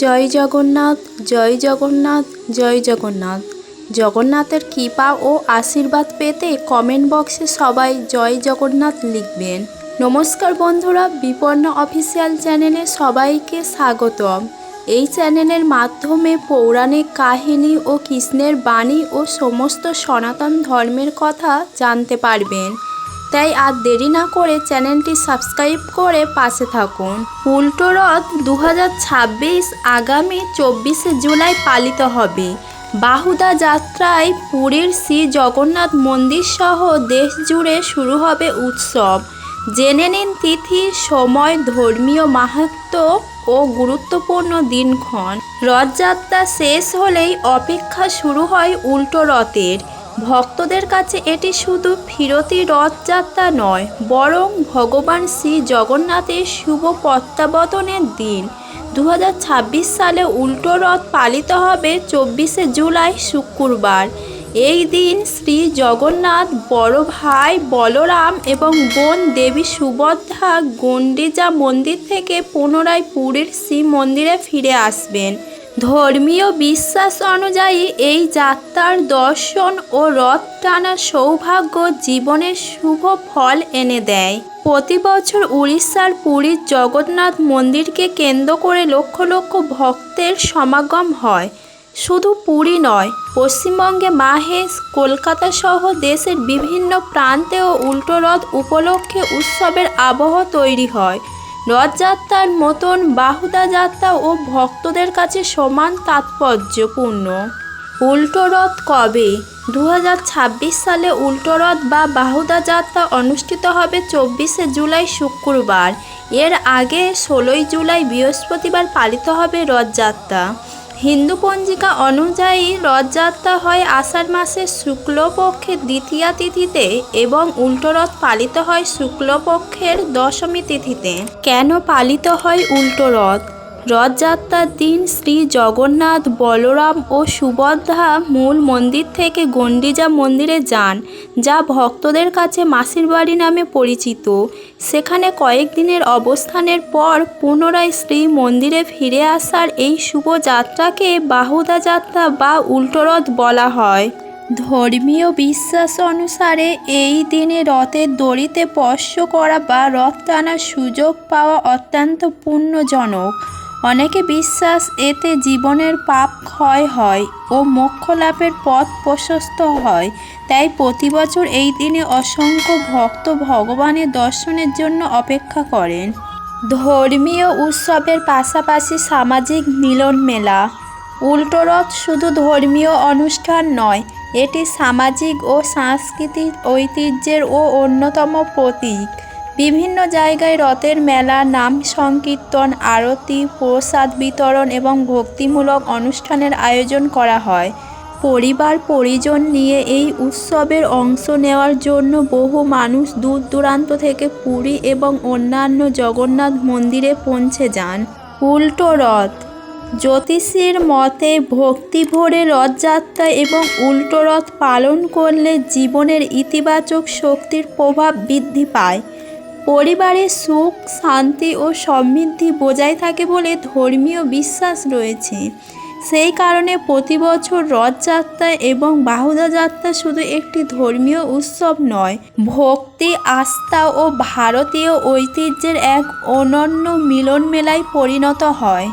জয় জগন্নাথ, জয় জগন্নাথ, জয় জগন্নাথ। জগন্নাথের কৃপা ও আশীর্বাদ পেতে কমেন্ট বক্সে সবাই জয় জগন্নাথ লিখবেন। নমস্কার বন্ধুরা, বিপন্ন অফিসিয়াল চ্যানেলে সবাইকে স্বাগতম। এই চ্যানেলের মাধ্যমে পৌরাণিক কাহিনী ও কৃষ্ণের বাণী ও সমস্ত সনাতন ধর্মের কথা জানতে পারবেন। তাই আর দেরি না করে চ্যানেলটি সাবস্ক্রাইব করে পাশে থাকুন। উল্টো রথ 2026 আগামী 24শে জুলাই পালিত হবে। বাহুদা যাত্রায় পুরীর শ্রী জগন্নাথ মন্দির সহ দেশ জুড়ে শুরু হবে উৎসব। জেনে নিন তিথি, সময়, ধর্মীয় মাহাত্ম্য ও গুরুত্বপূর্ণ দিনক্ষণ। রথযাত্রা শেষ হলেই অপেক্ষা শুরু হয় উল্টো রথের। ভক্তদের কাছে এটি শুধু ফিরতি রথযাত্রা নয়, বরং ভগবান শ্রী জগন্নাথের শুভ প্রত্যাবর্তনের দিন। 2026 সালে উল্টো রথ পালিত হবে 24শে জুলাই শুক্রবার। এই দিন শ্রী জগন্নাথ বড় ভাই বলরাম এবং বোন দেবী সুভদ্রা গুন্ডিচা মন্দির থেকে পুনরায় পুরীর শ্রী মন্দিরে ফিরে আসবেন। ধর্মীয় বিশ্বাস অনুযায়ী এই যাত্রার দর্শন ও রথ টানার সৌভাগ্য জীবনের শুভ ফল এনে দেয়। প্রতি বছর উড়িষ্যার পুরীর জগন্নাথ মন্দিরকে কেন্দ্র করে লক্ষ লক্ষ ভক্তের সমাগম হয়। শুধু পুরী নয়, পশ্চিমবঙ্গে মাহেশ, কলকাতা সহ দেশের বিভিন্ন প্রান্তেও উল্টো রথ উপলক্ষে উৎসবের আবহ তৈরি হয়। রথযাত্রার মতন বাহুদা যাত্রা ও ভক্তদের কাছে সমান তাৎপর্যপূর্ণ। উল্টো রথ কবে? 2026 সালে উল্টো রথ বা বাহুদা যাত্রা অনুষ্ঠিত হবে 24শে জুলাই শুক্রবার। এর আগে 16ই জুলাই বৃহস্পতিবার পালিত হবে রথযাত্রা। হিন্দু পঞ্জিকা অনুযায়ী রথযাত্রা হয় আষাঢ় মাসের শুক্লপক্ষের দ্বিতীয়া তিথিতে এবং উল্টো রথ পালিত হয় শুক্লপক্ষের দশমী তিথিতে। কেন পালিত হয় উল্টো রথ? রথযাত্রার দিন শ্রী জগন্নাথ, বলরাম ও সুভদ্রা মূল মন্দির থেকে গুন্ডিচা মন্দিরে যান, যা ভক্তদের কাছে মাসির বাড়ি নামে পরিচিত। সেখানে কয়েকদিনের অবস্থানের পর পুনরায় শ্রী মন্দিরে ফিরে আসার এই শুভ যাত্রাকে বাহুদা যাত্রা বা উল্টো রথ বলা হয়। ধর্মীয় বিশ্বাস অনুসারে এই দিনে রথের দড়িতে স্পর্শ করা বা রথ টানার সুযোগ পাওয়া অত্যন্ত পুণ্যজনক। অনেকে বিশ্বাস এতে জীবনের পাপ ক্ষয় হয় ও মোক্ষ লাভের পথ প্রশস্ত হয়। তাই প্রতি বছর এই দিনে অসংখ্য ভক্ত ভগবানের দর্শনের জন্য অপেক্ষা করেন। ধর্মীয় উৎসবের পাশাপাশি সামাজিক মিলন মেলা। উল্টো রথ শুধু ধর্মীয় অনুষ্ঠান নয়, এটি সামাজিক ও সাংস্কৃতিক ঐতিহ্যের অন্যতম প্রতীক। বিভিন্ন জায়গায় রথের মেলা, নাম সংকীর্তন, আরতি, প্রসাদ বিতরণ এবং ভক্তিমূলক অনুষ্ঠানের আয়োজন করা হয়। পরিবার পরিজন নিয়ে এই উৎসবের অংশ নেওয়ার জন্য বহু মানুষ দূর দূরান্ত থেকে পুরী এবং অন্যান্য জগন্নাথ মন্দিরে পৌঁছে যান। উল্টো রথ। জ্যোতিষীর মতে ভক্তি ভরে রথযাত্রা এবং উল্টো রথ পালন করলে জীবনের ইতিবাচক শক্তির প্রভাব বৃদ্ধি পায়। পরিবারের সুখ, শান্তি ও সমৃদ্ধি বজায় থাকে বলে ধর্মীয় বিশ্বাস রয়েছে। সেই কারণে প্রতি বছর রথযাত্রা এবং বাহুদা যাত্রা শুধু একটি ধর্মীয় উৎসব নয়, ভক্তি, আস্থা ও ভারতীয় ঐতিহ্যের এক অনন্য মিলন মেলায় পরিণত হয়।